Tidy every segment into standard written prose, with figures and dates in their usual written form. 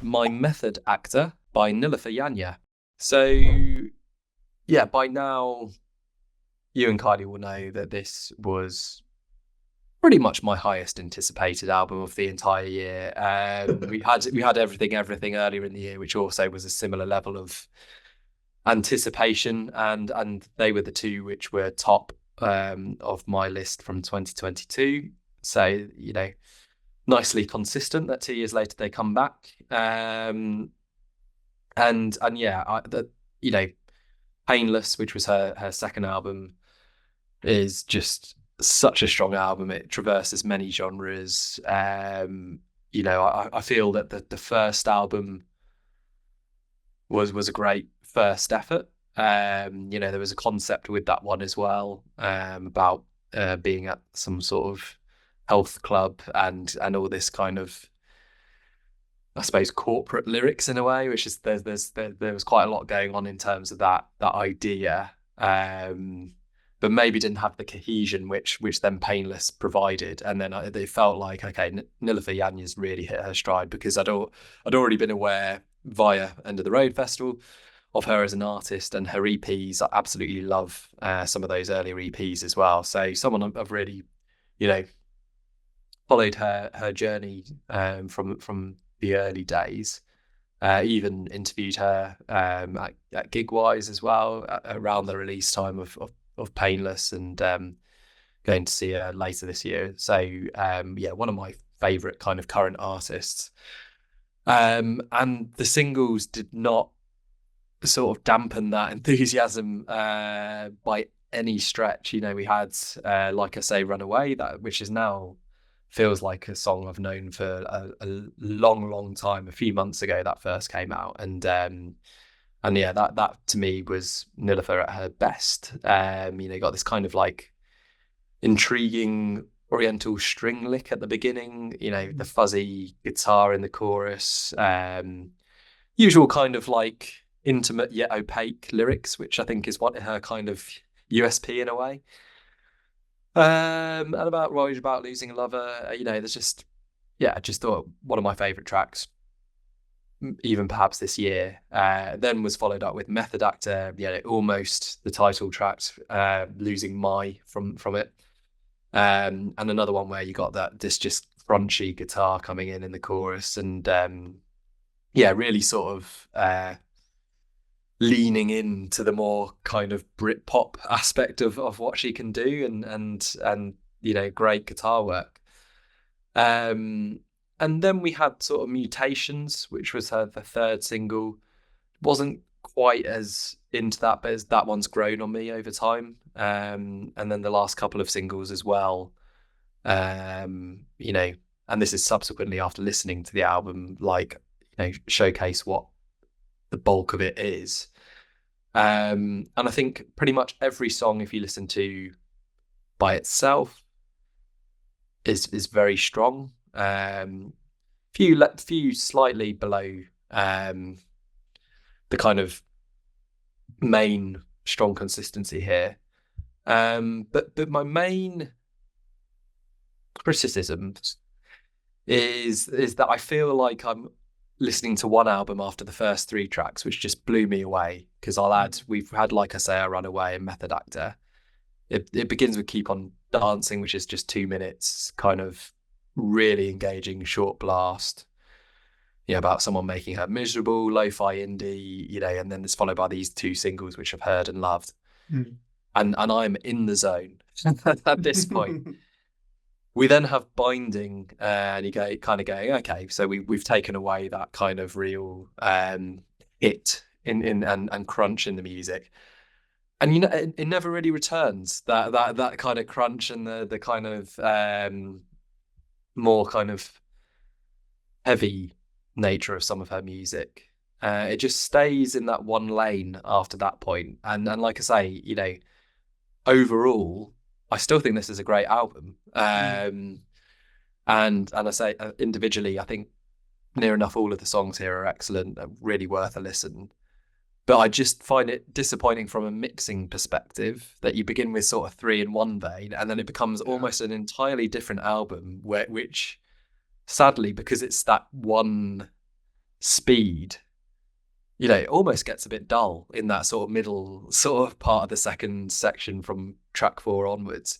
My Method Actor by Nilüfer Yanya. So, yeah, by now, you and Kylie will know that this was pretty much my highest anticipated album of the entire year. We had everything earlier in the year, which also was a similar level of anticipation, and they were the two which were top of my list from 2022. So nicely consistent that 2 years later they come back. And yeah, you know, Painless, which was her second album, is just such a strong album. It traverses many genres. I feel that the first album was a great first effort. There was a concept with that one as well, about being at some sort of health club and all this kind of, I suppose, corporate lyrics in a way, which is there was quite a lot going on in terms of that idea, but maybe didn't have the cohesion which then Painless provided. And then they felt like, okay, Nilüfer Yanya's really hit her stride, because I'd already been aware via End of the Road Festival of her as an artist and her EPs. I absolutely love some of those earlier EPs as well. So someone I've really, followed her journey from the early days. Even interviewed her at Gigwise as well, around the release time of Painless, and going to see her later this year. So yeah, one of my favorite kind of current artists. And the singles did not sort of dampen that enthusiasm by any stretch. We had, like I say, Runaway, which is now feels like a song I've known for a long time. A few months ago that first came out, and yeah, that to me was Nilüfer at her best. Got this kind of like intriguing oriental string lick at the beginning, the fuzzy guitar in the chorus, usual kind of like intimate yet opaque lyrics, which I think is what her kind of USP in a way. And about Roy's about losing a lover, there's just, yeah, I just thought one of my favorite tracks, even perhaps this year. Then was followed up with Method Actor, almost the title track, losing my from it. And another one where you got this just crunchy guitar coming in the chorus, and yeah, really sort of leaning into the more kind of Britpop aspect of what she can do, and great guitar work. And then we had sort of Mutations, which was the third single. Wasn't quite as into that, but that one's grown on me over time. And then the last couple of singles as well. And this is subsequently after listening to the album, like, showcase what the bulk of it is. And I think pretty much every song, if you listen to by itself, is very strong. Few slightly below the kind of main strong consistency here. But my main criticism is that I feel like I'm listening to one album after the first three tracks, which just blew me away. Because we've had, like I say, a Runaway and Method Actor. It begins with Keep On Dancing, which is just 2 minutes, kind of really engaging short blast, about someone making her miserable, lo-fi indie, and then it's followed by these two singles, which I've heard and loved. Mm. And I'm in the zone at this point. We then have Binding, and you kind of going, okay, so we've taken away that kind of real hit in and crunch in the music, and it never really returns that kind of crunch and the kind of more kind of heavy nature of some of her music. It just stays in that one lane after that point, and like I say, overall, I still think this is a great album. And I say, individually, I think near enough all of the songs here are excellent, really worth a listen. But I just find it disappointing from a mixing perspective that you begin with sort of three in one vein, and then it becomes almost an entirely different album, which sadly, because it's that one speed, it almost gets a bit dull in that sort of middle sort of part of the second section from track 4 onwards.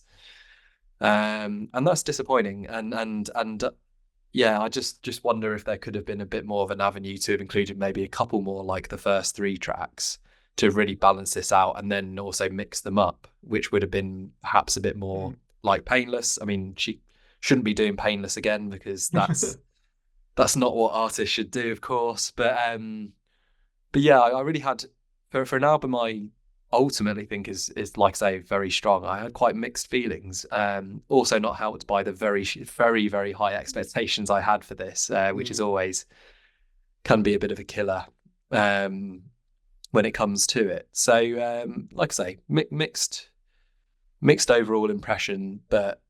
And that's disappointing. And yeah, I just wonder if there could have been a bit more of an avenue to have included maybe a couple more like the first 3 tracks to really balance this out, and then also mix them up, which would have been perhaps a bit more like Painless. I mean, she shouldn't be doing Painless again, because that's not what artists should do, of course. But yeah, I really had, for an album I ultimately think is like I say, very strong. I had quite mixed feelings. Also not helped by the very, very, very high expectations I had for this, which is always can be a bit of a killer when it comes to it. So like I say, mixed overall impression, but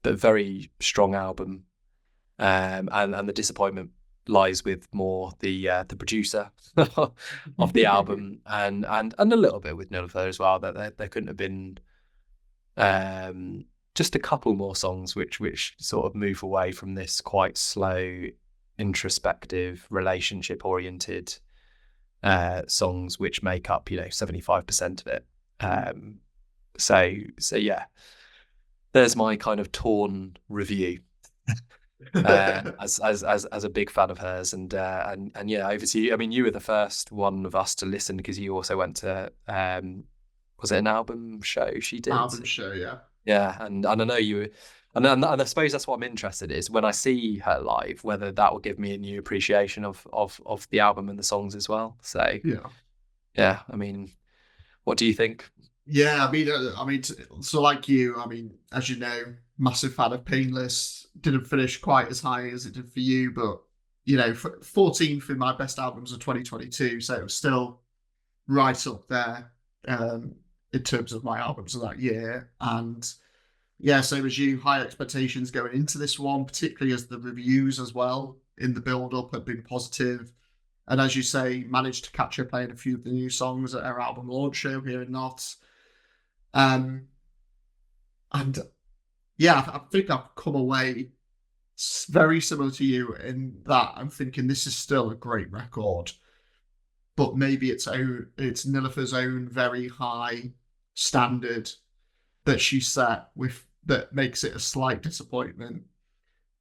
very strong album. And the disappointment lies with more the producer of the album, and a little bit with Nilüfer as well, that there couldn't have been just a couple more songs which sort of move away from this quite slow, introspective, relationship oriented songs which make up 75% of it. So yeah, there's my kind of torn review. As a big fan of hers, and yeah, over to you. I mean, you were the first one of us to listen, because you also went to was it an album show she did? Album show, yeah. And I know you were, and I suppose that's what I'm interested is when I see her live, whether that will give me a new appreciation of the album and the songs as well. So yeah, I mean, what do you think? Yeah, I mean, so like you, I mean, as you know, massive fan of Painless. Didn't finish quite as high as it did for you, but 14th in my best albums of 2022, so it was still right up there in terms of my albums of that year. And yeah, same as you, high expectations going into this one, particularly as the reviews as well in the build-up have been positive. And as you say, managed to catch her playing a few of the new songs at her album launch show here in Notts. And yeah, I think I've come away very similar to you in that I'm thinking this is still a great record, but maybe it's Nilüfer's own very high standard that she set with that makes it a slight disappointment,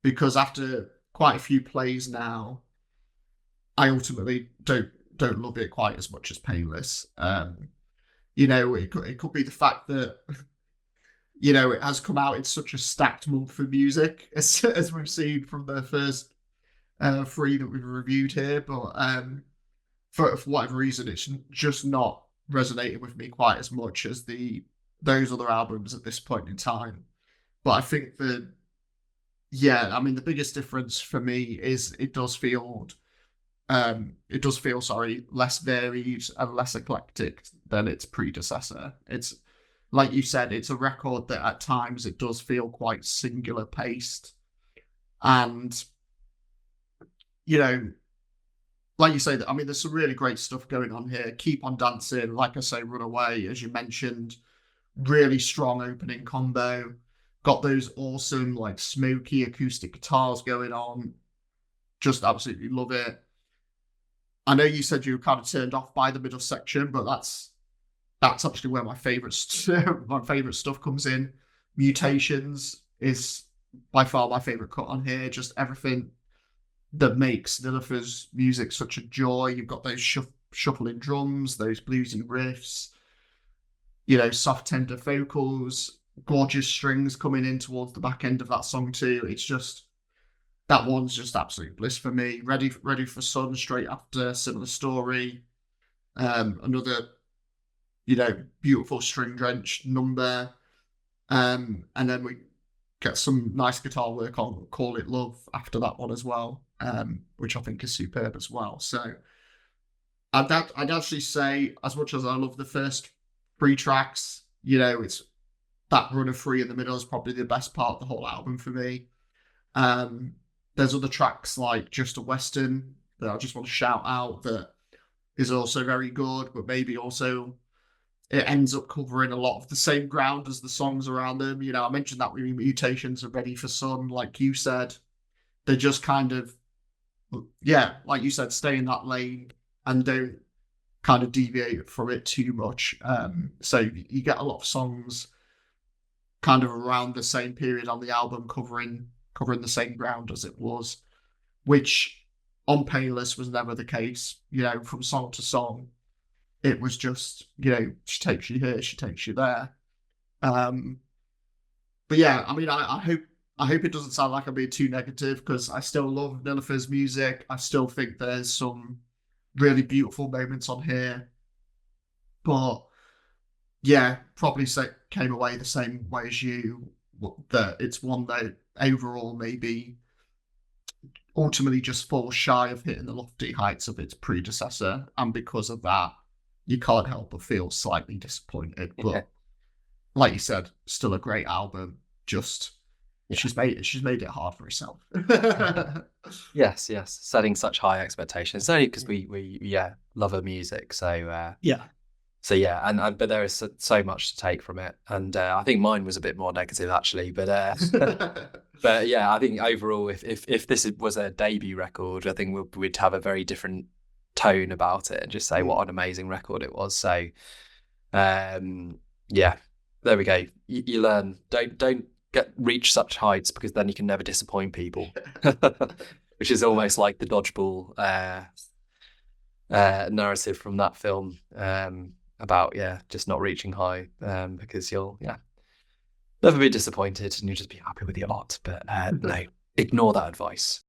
because after quite a few plays now, I ultimately don't love it quite as much as Painless. It could be the fact that it has come out in such a stacked month for music, as we've seen from the first 3 that we've reviewed here. But for whatever reason, it's just not resonated with me quite as much as those other albums at this point in time. But I think that, I mean, the biggest difference for me is it does feel, less varied and less eclectic than its predecessor. It's, like you said, it's a record that at times it does feel quite singular paced. And, like you say, I mean, there's some really great stuff going on here. Keep on Dancing, like I say, Runaway, as you mentioned, really strong opening combo. Got those awesome, like, smoky acoustic guitars going on. Just absolutely love it. I know you said you were kind of turned off by the middle section, but that's actually where my favorite stuff comes in. Mutations is by far my favorite cut on here. Just everything that makes Nilüfer's music such a joy. You've got those shuffling drums, those bluesy riffs, soft tender vocals, gorgeous strings coming in towards the back end of that song too. It's just, that one's just absolute bliss for me. Ready for Sun straight after, similar story. Another, beautiful string drenched number. And then we get some nice guitar work on Call It Love after that one as well, which I think is superb as well. So I'd actually say, as much as I love the first 3 tracks, it's that run of 3 in the middle is probably the best part of the whole album for me. There's other tracks like Just a Western that I just want to shout out that is also very good, but maybe also it ends up covering a lot of the same ground as the songs around them. I mentioned that Mutations are Ready for Sun, like you said. They just kind of yeah, like you said, stay in that lane and don't kind of deviate from it too much. So you get a lot of songs kind of around the same period on the album covering the same ground as it was, which on Painless was never the case. From song to song, it was just, she takes you here, she takes you there. But yeah, I mean, I hope it doesn't sound like I'm being too negative, because I still love Nilüfer's music. I still think there's some really beautiful moments on here. But yeah, probably came away the same way as you, that it's one that overall maybe ultimately just falls shy of hitting the lofty heights of its predecessor. And because of that, you can't help but feel slightly disappointed. But like you said, still a great album. Just she's made it hard for herself. Yes, setting such high expectations. It's only because we love her music. So but there is so much to take from it, and I think mine was a bit more negative actually. But but yeah, I think overall, if this was a debut record, I think we'd have a very different tone about it and just say what an amazing record it was. So yeah, there we go. You learn, don't reach such heights, because then you can never disappoint people. Which is almost like the dodgeball narrative from that film, about just not reaching high, because you'll never be disappointed and you'll just be happy with your lot. But no, ignore that advice.